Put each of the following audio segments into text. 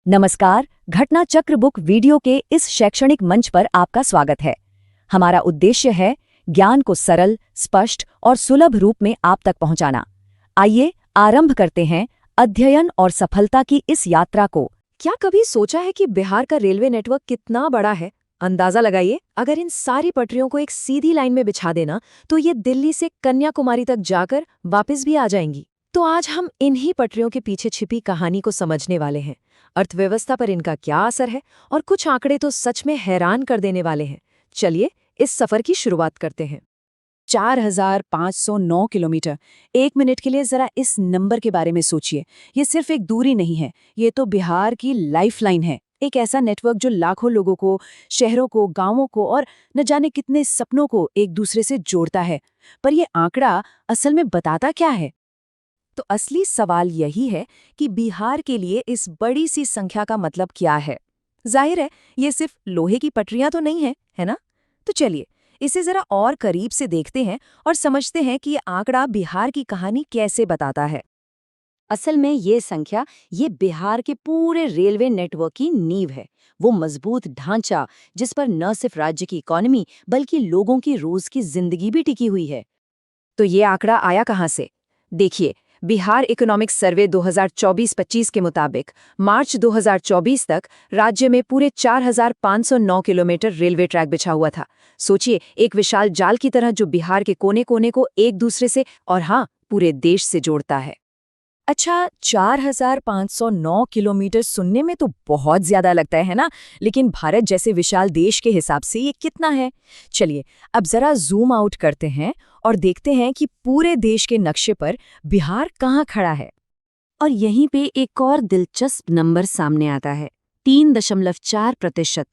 नमस्कार, घटना चक्र बुक वीडियो के इस शैक्षणिक मंच पर आपका स्वागत है। हमारा उद्देश्य है ज्ञान को सरल, स्पष्ट और सुलभ रूप में आप तक पहुंचाना। आइए आरंभ करते हैं अध्ययन और सफलता की इस यात्रा को। क्या कभी सोचा है कि बिहार का रेलवे नेटवर्क कितना बड़ा है? अंदाजा लगाइए, अगर इन सारी पटरियों को एक सीधी लाइन में बिछा देना तो ये दिल्ली से कन्याकुमारी तक जाकर वापस भी आ जाएंगी। तो आज हम इन्हीं पटरियों के पीछे छिपी कहानी को समझने वाले हैं। अर्थव्यवस्था पर इनका क्या असर है और कुछ आंकड़े तो सच में हैरान कर देने वाले हैं। चलिए इस सफर की शुरुआत करते हैं। 4509 किलोमीटर। एक मिनट के लिए जरा इस नंबर के बारे में सोचिए। ये सिर्फ एक दूरी नहीं है, ये तो बिहार की लाइफलाइन है। एक ऐसा नेटवर्क जो लाखों लोगों को, शहरों को, गांवों को और न जाने कितने सपनों को एक दूसरे से जोड़ता है। पर यह आंकड़ा असल में बताता क्या है? तो असली सवाल यही है कि बिहार के लिए इस बड़ी सी संख्या का मतलब क्या है। जाहिर है ये सिर्फ लोहे की पटरियां तो नहीं है ना? तो चलिए इसे जरा और करीब से देखते हैं और समझते हैं कि ये आंकड़ा बिहार की कहानी कैसे बताता है। असल में ये संख्या ये बिहार के पूरे रेलवे नेटवर्क की नींव है। वो मजबूत ढांचा जिस पर न सिर्फ राज्य की इकोनॉमी बल्कि लोगों की रोज की जिंदगी भी टिकी हुई है। तो ये आंकड़ा आया कहाँ से? देखिए, बिहार इकोनॉमिक सर्वे 2024-25 के मुताबिक मार्च 2024 तक राज्य में पूरे 4509 किलोमीटर रेलवे ट्रैक बिछा हुआ था। सोचिए, एक विशाल जाल की तरह जो बिहार के कोने कोने को एक दूसरे से और हाँ, पूरे देश से जोड़ता है। अच्छा, 4509 किलोमीटर सुनने में तो बहुत ज्यादा लगता है ना? लेकिन भारत जैसे विशाल देश के हिसाब से ये कितना है? चलिए अब जरा जूम आउट करते हैं और देखते हैं कि पूरे देश के नक्शे पर बिहार कहाँ खड़ा है। और यहीं पे एक और दिलचस्प नंबर सामने आता है, 3.4%।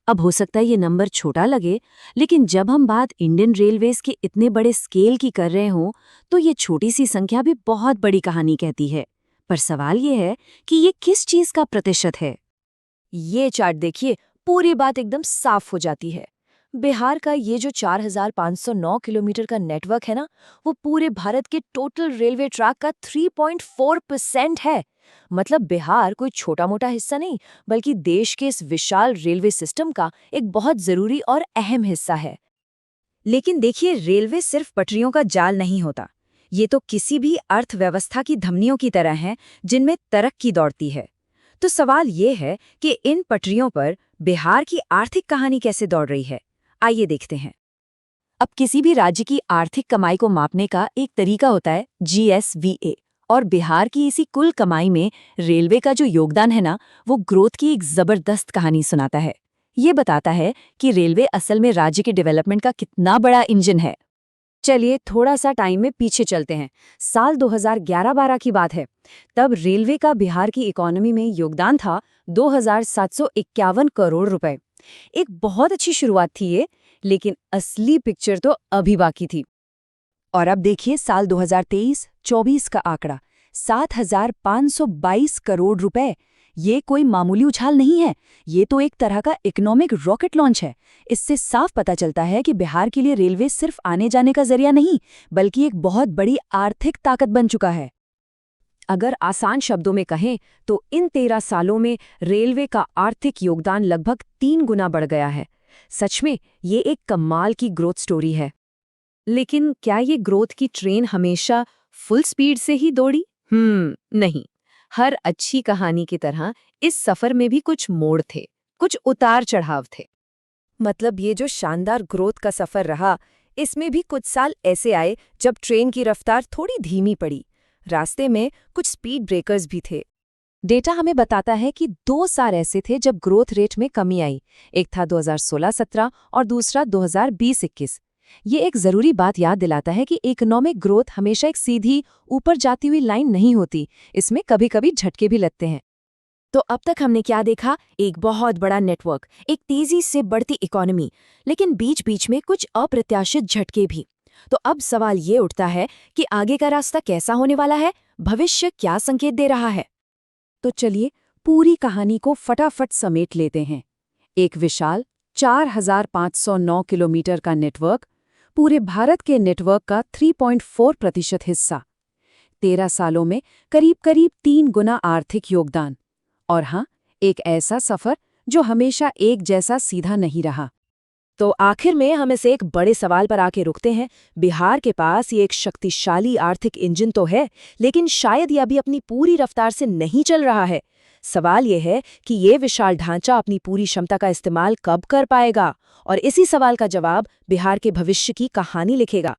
अब हो सकता है ये नंबर छोटा लगे, लेकिन जब हम बात इंडियन रेलवेज के इतने बड़े स्केल की कर रहे हों तो ये छोटी सी संख्या भी बहुत बड़ी कहानी कहती है। पर सवाल ये है कि ये किस चीज का प्रतिशत है? ये चार्ट देखिए, पूरी बात एकदम साफ हो जाती है। बिहार का ये जो 4509 किलोमीटर का नेटवर्क है ना, वो पूरे भारत के टोटल रेलवे ट्रैक का 3.4% है। मतलब बिहार कोई छोटा मोटा हिस्सा नहीं, बल्कि देश के इस विशाल रेलवे सिस्टम का एक बहुत जरूरी और अहम हिस्सा है। लेकिन देखिए, रेलवे सिर्फ पटरियों का जाल नहीं होता। ये तो किसी भी अर्थव्यवस्था की धमनियों की तरह है जिनमें तरक्की दौड़ती है। तो सवाल ये है कि इन पटरियों पर बिहार की आर्थिक कहानी कैसे दौड़ रही है। आइए देखते हैं। अब किसी भी राज्य की आर्थिक कमाई को मापने का एक तरीका होता है GSVA, और बिहार की इसी कुल कमाई में रेलवे का जो योगदान है ना, वो ग्रोथ की एक जबरदस्त कहानी सुनाता है। ये बताता है कि रेलवे असल में राज्य के डेवलपमेंट का कितना बड़ा इंजन है। चलिए थोड़ा सा टाइम में पीछे चलते हैं। साल 2011-12 की बात है। तब रेलवे का बिहार की इकोनॉमी में योगदान था 2751 करोड़ रुपए। एक बहुत अच्छी शुरुआत थी ये, लेकिन असली पिक्चर तो अभी बाकी थी। और अब देखिए साल 2023-24 का आंकड़ा, 7522 करोड़ रुपए। ये कोई मामूली उछाल नहीं है, ये तो एक तरह का इकोनॉमिक रॉकेट लॉन्च है। इससे साफ पता चलता है कि बिहार के लिए रेलवे सिर्फ आने जाने का जरिया नहीं, बल्कि एक बहुत बड़ी आर्थिक ताकत बन चुका है। अगर आसान शब्दों में कहें तो इन 13 सालों में रेलवे का आर्थिक योगदान लगभग 3 गुना बढ़ गया है। सच में ये एक कमाल की ग्रोथ स्टोरी है। लेकिन क्या ये ग्रोथ की ट्रेन हमेशा फुल स्पीड से ही दौड़ी? नहीं। हर अच्छी कहानी की तरह इस सफर में भी कुछ मोड़ थे, कुछ उतार चढ़ाव थे। मतलब ये जो शानदार ग्रोथ का सफर रहा, इसमें भी कुछ साल ऐसे आए जब ट्रेन की रफ्तार थोड़ी धीमी पड़ी। रास्ते में कुछ स्पीड ब्रेकर्स भी थे। डेटा हमें बताता है कि 2 साल ऐसे थे जब ग्रोथ रेट में कमी आई। एक था 2016-17 और दूसरा 2020-21। ये एक जरूरी बात याद दिलाता है कि इकोनॉमिक ग्रोथ हमेशा एक सीधी ऊपर जाती हुई लाइन नहीं होती, इसमें कभी कभी झटके भी लगते हैं। तो अब तक हमने क्या देखा? एक बहुत बड़ा नेटवर्क, एक तेजी से बढ़ती इकोनॉमी, लेकिन बीच बीच में कुछ अप्रत्याशित झटके भी। तो अब सवाल ये उठता है कि आगे का रास्ता कैसा होने वाला है? भविष्य क्या संकेत दे रहा है? तो चलिए पूरी कहानी को फटाफट समेट लेते हैं। एक विशाल 4509 किलोमीटर का नेटवर्क, पूरे भारत के नेटवर्क का 3.4% हिस्सा, 13 सालों में करीब करीब 3 गुना आर्थिक योगदान, और हाँ, एक ऐसा सफर जो हमेशा एक जैसा सीधा नहीं रहा। तो आखिर में हम इस एक बड़े सवाल पर आके रुकते हैं। बिहार के पास ये एक शक्तिशाली आर्थिक इंजन तो है, लेकिन शायद ये अभी अपनी पूरी रफ्तार से नहीं चल रहा है। सवाल ये है कि ये विशाल ढांचा अपनी पूरी क्षमता का इस्तेमाल कब कर पाएगा, और इसी सवाल का जवाब बिहार के भविष्य की कहानी लिखेगा।